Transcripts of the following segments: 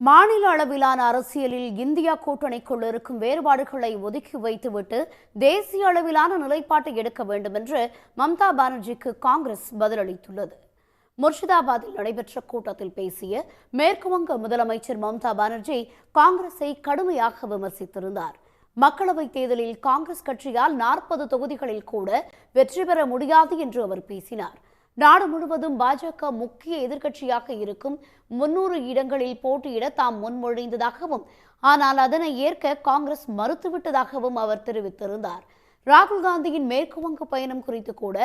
மாநில அளவிலான அரசியலில் இந்தியா கூட்டணிக்குள் இருக்கும் வேறுபாடுகளை ஒதுக்கி வைத்துவிட்டு தேசிய அளவிலான நிலைப்பாட்டை எடுக்க வேண்டும் என்று மம்தா பானர்ஜிக்கு காங்கிரஸ் பதிலளித்துள்ளது. முர்ஷிதாபாத்தில் நடைபெற்ற கூட்டத்தில் பேசிய மேற்குவங்க முதலமைச்சர் மம்தா பானர்ஜி காங்கிரஸை கடுமையாக விமர்சித்திருந்தார். மக்களவைத் தேர்தலில் காங்கிரஸ் கட்சியால் 40 தொகுதிகளில் கூட வெற்றி பெற முடியாது என்று அவர் பேசினார். நாடு முழுவதும் பாஜக முக்கிய எதிர்க்கட்சியாக இருக்கும் 300 இடங்களில் போட்டியிட தாம் முன்மொழிந்ததாகவும் ஆனால் அதனை ஏற்க காங்கிரஸ் மறுத்துவிட்டதாகவும் அவர் தெரிவித்திருந்தார். ராகுல் காந்தியின் மேற்குவங்க பயணம் குறித்து கூட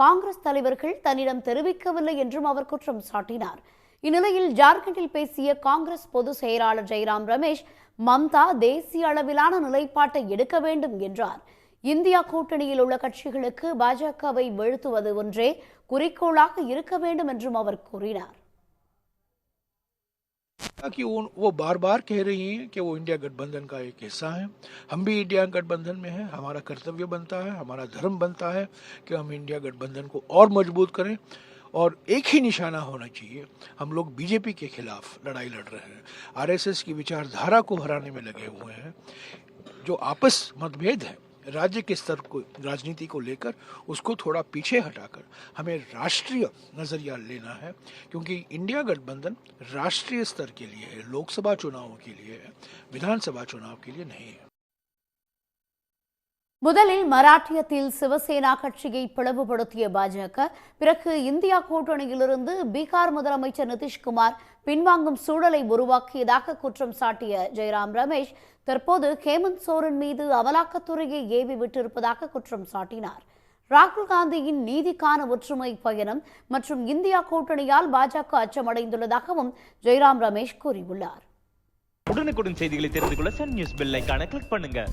காங்கிரஸ் தலைவர்கள் தன்னிடம் தெரிவிக்கவில்லை என்றும் அவர் குற்றம் சாட்டினார். இந்நிலையில் ஜார்க்கண்டில் பேசிய காங்கிரஸ் பொதுச் செயலாளர் ஜெய்ராம் ரமேஷ் மம்தா தேசிய அளவிலான நிலைப்பாட்டை எடுக்க வேண்டும் என்றார். இந்தியா கூட்டணியில் உள்ள கட்சிகளுக்கு பாஜகவை வீழ்த்துவது ஒன்றே குறிக்கோளாக இருக்க வேண்டும் என்றும் அவர் கூறினார். कि वो बार बार कह रही हैं कि वो इंडिया गठबंधन का एक हिस्सा है। हम भी इंडिया गठबंधन में हैं। हमारा कर्तव्य बनता है, हमारा धर्म बनता है कि हम इंडिया गठबंधन को और मजबूत करें और एक ही निशाना होना चाहिए। हम लोग बीजेपी के खिलाफ लड़ाई लड़ रहे हैं, आरएसएस की विचारधारा को हराने में लगे हुए हैं। जो आपस मतभेद है राज्य के स्तर को राजनीति को लेकर उसको थोड़ा पीछे हटाकर हमें राष्ट्रीय नजरिया लेना है, क्योंकि इंडिया गठबंधन राष्ट्रीय स्तर के लिए है, लोकसभा चुनावों के लिए है, विधानसभा चुनाव के लिए नहीं है. முதலில் மராட்டியத்தில் சிவசேனா கட்சியை பிளவுபடுத்திய பாஜக பிறகு இந்தியா கூட்டணியிலிருந்து பீகார் முதலமைச்சர் நிதிஷ்குமார் பின்வாங்கும் சூழலை உருவாக்கியதாக குற்றம் சாட்டிய ஜெய்ராம் ரமேஷ் தற்போது ஹேமந்த் சோரன் மீது அமலாக்கத்துறையை ஏவி விட்டிருப்பதாக குற்றம் சாட்டினார். ராகுல் காந்தியின் நீதிக்கான ஒற்றுமை பயணம் மற்றும் இந்தியா கூட்டணியால் பாஜக அச்சமடைந்துள்ளதாகவும் ஜெய்ராம் ரமேஷ் கூறியுள்ளார். உடனுக்குடன் செய்திகளை தெரிந்து கொள்ள சன் நியூஸ் பெல் ஐகானை கிளிக் பண்ணுங்க.